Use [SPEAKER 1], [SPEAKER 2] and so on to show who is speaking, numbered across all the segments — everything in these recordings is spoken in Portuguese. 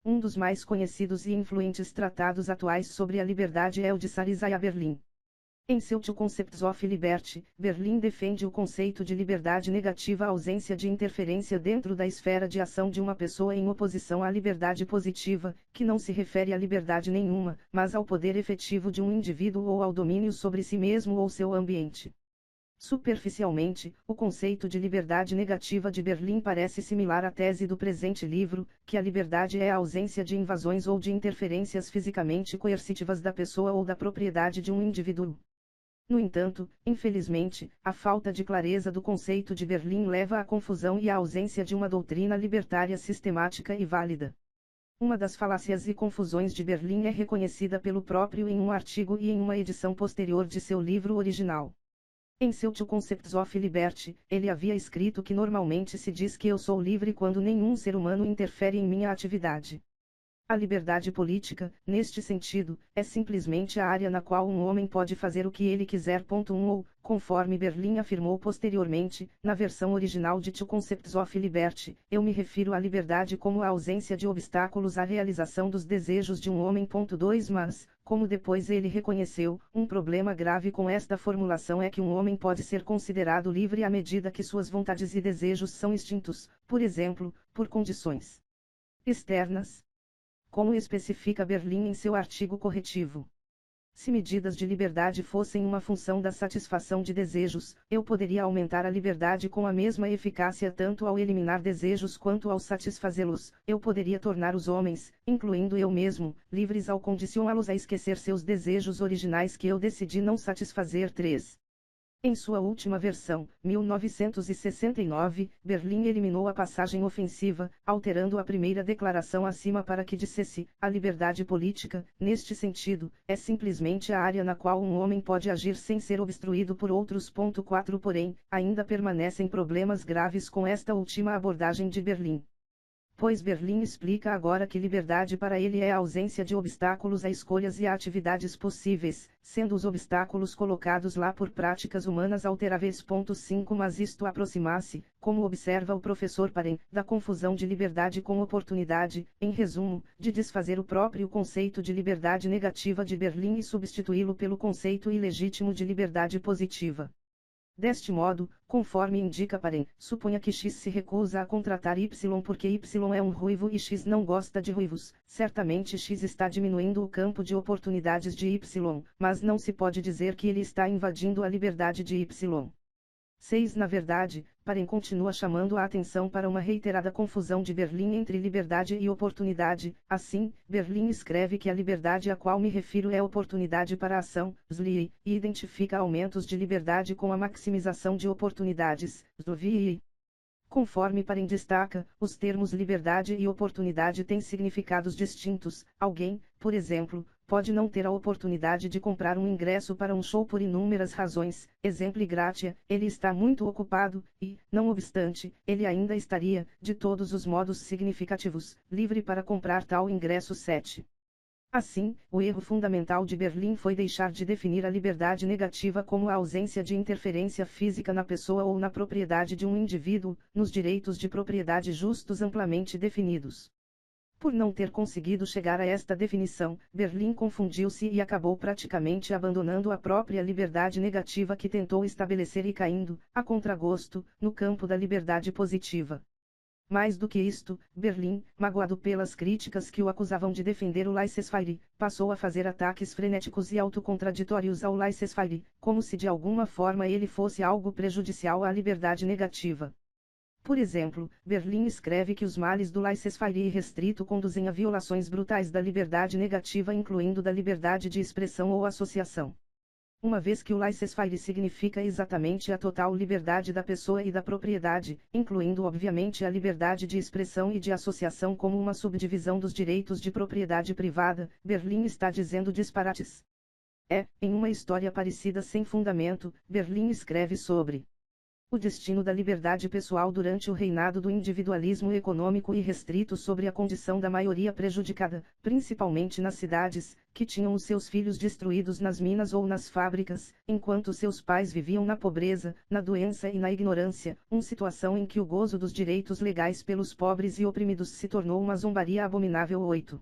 [SPEAKER 1] Um dos mais conhecidos e influentes tratados atuais sobre a liberdade é o de Sir Isaiah Berlin. Em seu Two Concepts of Liberty, Berlin defende o conceito de liberdade negativa à ausência de interferência dentro da esfera de ação de uma pessoa em oposição à liberdade positiva, que não se refere a liberdade nenhuma, mas ao poder efetivo de um indivíduo ou ao domínio sobre si mesmo ou seu ambiente. Superficialmente, o conceito de liberdade negativa de Berlin parece similar à tese do presente livro, que a liberdade é a ausência de invasões ou de interferências fisicamente coercitivas da pessoa ou da propriedade de um indivíduo. No entanto, infelizmente, a falta de clareza do conceito de Berlin leva à confusão e à ausência de uma doutrina libertária sistemática e válida. Uma das falácias e confusões de Berlin é reconhecida pelo próprio em um artigo e em uma edição posterior de seu livro original. Em seu Two Concepts of Liberty, ele havia escrito que normalmente se diz que eu sou livre quando nenhum ser humano interfere em minha atividade. A liberdade política, neste sentido, é simplesmente a área na qual um homem pode fazer o que ele quiser. Ou, conforme Berlin afirmou posteriormente, na versão original de Two Concepts of Liberty, eu me refiro à liberdade como a ausência de obstáculos à realização dos desejos de um homem. 2 Mas, como depois ele reconheceu, um problema grave com esta formulação é que um homem pode ser considerado livre à medida que suas vontades e desejos são extintos, por exemplo, por condições externas. Como especifica Berlin em seu artigo corretivo. Se medidas de liberdade fossem uma função da satisfação de desejos, eu poderia aumentar a liberdade com a mesma eficácia tanto ao eliminar desejos quanto ao satisfazê-los. Eu poderia tornar os homens, incluindo eu mesmo, livres ao condicioná-los a esquecer seus desejos originais que eu decidi não satisfazer. 3. Em sua última versão, 1969, Berlin eliminou a passagem ofensiva, alterando a primeira declaração acima para que dissesse: a liberdade política, neste sentido, é simplesmente a área na qual um homem pode agir sem ser obstruído por outros. 4 Porém, ainda permanecem problemas graves com esta última abordagem de Berlin. Pois Berlin explica agora que liberdade para ele é a ausência de obstáculos a escolhas e a atividades possíveis, sendo os obstáculos colocados lá por práticas humanas alteráveis. 5 Mas isto aproxima-se, como observa o professor Paren, da confusão de liberdade com oportunidade, em resumo, de desfazer o próprio conceito de liberdade negativa de Berlin e substituí-lo pelo conceito ilegítimo de liberdade positiva. Deste modo, conforme indica Paren, suponha que X se recusa a contratar Y porque Y é um ruivo e X não gosta de ruivos. Certamente X está diminuindo o campo de oportunidades de Y, mas não se pode dizer que ele está invadindo a liberdade de Y. 6 Na verdade, Paren continua chamando a atenção para uma reiterada confusão de Berlin entre liberdade e oportunidade. Assim, Berlin escreve que a liberdade a qual me refiro é oportunidade para a ação, SLI, e identifica aumentos de liberdade com a maximização de oportunidades, SLI. Conforme Paren destaca, os termos liberdade e oportunidade têm significados distintos. Alguém, por exemplo, pode não ter a oportunidade de comprar um ingresso para um show por inúmeras razões. Exemplo gratia, ele está muito ocupado, e, não obstante, ele ainda estaria, de todos os modos significativos, livre para comprar tal ingresso. 7. Assim, o erro fundamental de Berlin foi deixar de definir a liberdade negativa como a ausência de interferência física na pessoa ou na propriedade de um indivíduo, nos direitos de propriedade justos amplamente definidos. Por não ter conseguido chegar a esta definição, Berlin confundiu-se e acabou praticamente abandonando a própria liberdade negativa que tentou estabelecer e caindo, a contragosto, no campo da liberdade positiva. Mais do que isto, Berlin, magoado pelas críticas que o acusavam de defender o laissez-faire, passou a fazer ataques frenéticos e autocontraditórios ao laissez-faire, como se de alguma forma ele fosse algo prejudicial à liberdade negativa. Por exemplo, Berlin escreve que os males do laissez-faire irrestrito conduzem a violações brutais da liberdade negativa, incluindo da liberdade de expressão ou associação. Uma vez que o laissez-faire significa exatamente a total liberdade da pessoa e da propriedade, incluindo obviamente a liberdade de expressão e de associação como uma subdivisão dos direitos de propriedade privada, Berlin está dizendo disparates. Em uma história parecida sem fundamento, Berlin escreve sobre O destino da liberdade pessoal durante o reinado do individualismo econômico irrestrito sobre a condição da maioria prejudicada, principalmente nas cidades, que tinham os seus filhos destruídos nas minas ou nas fábricas, enquanto seus pais viviam na pobreza, na doença e na ignorância, uma situação em que o gozo dos direitos legais pelos pobres e oprimidos se tornou uma zombaria abominável. 8.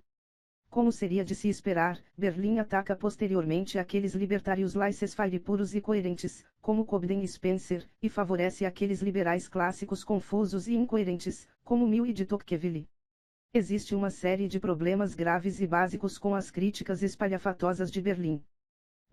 [SPEAKER 1] Como seria de se esperar, Berlim ataca posteriormente aqueles libertários laissez-faire puros e coerentes, como Cobden e Spencer, e favorece aqueles liberais clássicos confusos e incoerentes, como Mill e de Tocqueville. Existe uma série de problemas graves e básicos com as críticas espalhafatosas de Berlim.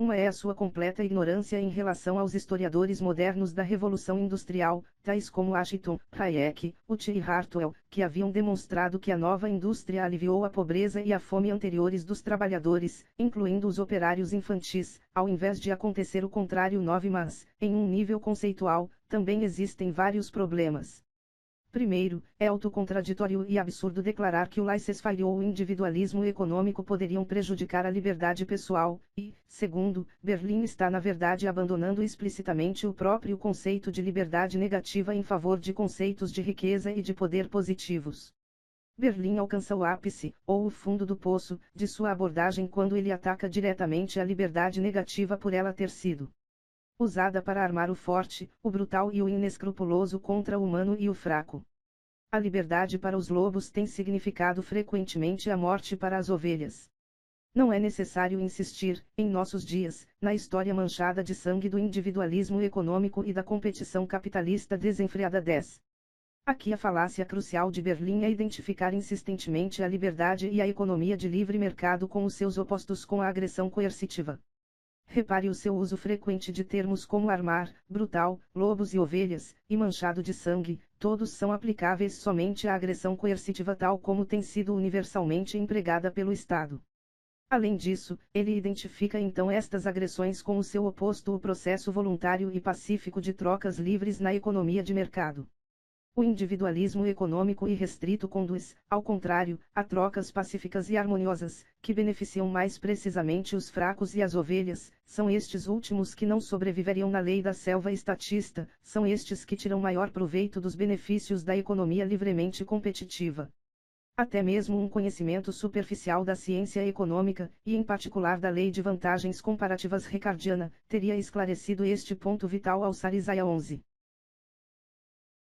[SPEAKER 1] Uma é a sua completa ignorância em relação aos historiadores modernos da Revolução Industrial, tais como Ashton, Hayek, Uti e Hartwell, que haviam demonstrado que a nova indústria aliviou a pobreza e a fome anteriores dos trabalhadores, incluindo os operários infantis, ao invés de acontecer o contrário. 9. Mas, em um nível conceitual, também existem vários problemas. Primeiro, é autocontraditório e absurdo declarar que o laissez-faire ou o individualismo econômico poderiam prejudicar a liberdade pessoal, e, segundo, Berlim está na verdade abandonando explicitamente o próprio conceito de liberdade negativa em favor de conceitos de riqueza e de poder positivos. Berlim alcança o ápice, ou o fundo do poço, de sua abordagem quando ele ataca diretamente a liberdade negativa por ela ter sido usada para armar o forte, o brutal e o inescrupuloso contra o humano e o fraco. A liberdade para os lobos tem significado frequentemente a morte para as ovelhas. Não é necessário insistir, em nossos dias, na história manchada de sangue do individualismo econômico e da competição capitalista desenfreada. 10. Aqui a falácia crucial de Berlim é identificar insistentemente a liberdade e a economia de livre mercado com os seus opostos, com a agressão coercitiva. Repare o seu uso frequente de termos como armar, brutal, lobos e ovelhas, e manchado de sangue, todos são aplicáveis somente à agressão coercitiva tal como tem sido universalmente empregada pelo Estado. Além disso, ele identifica então estas agressões com o seu oposto, o processo voluntário e pacífico de trocas livres na economia de mercado. O individualismo econômico irrestrito conduz, ao contrário, a trocas pacíficas e harmoniosas, que beneficiam mais precisamente os fracos e as ovelhas. São estes últimos que não sobreviveriam na lei da selva estatista, são estes que tiram maior proveito dos benefícios da economia livremente competitiva. Até mesmo um conhecimento superficial da ciência econômica, e em particular da lei de vantagens comparativas ricardiana, teria esclarecido este ponto vital ao usar Isaías 11.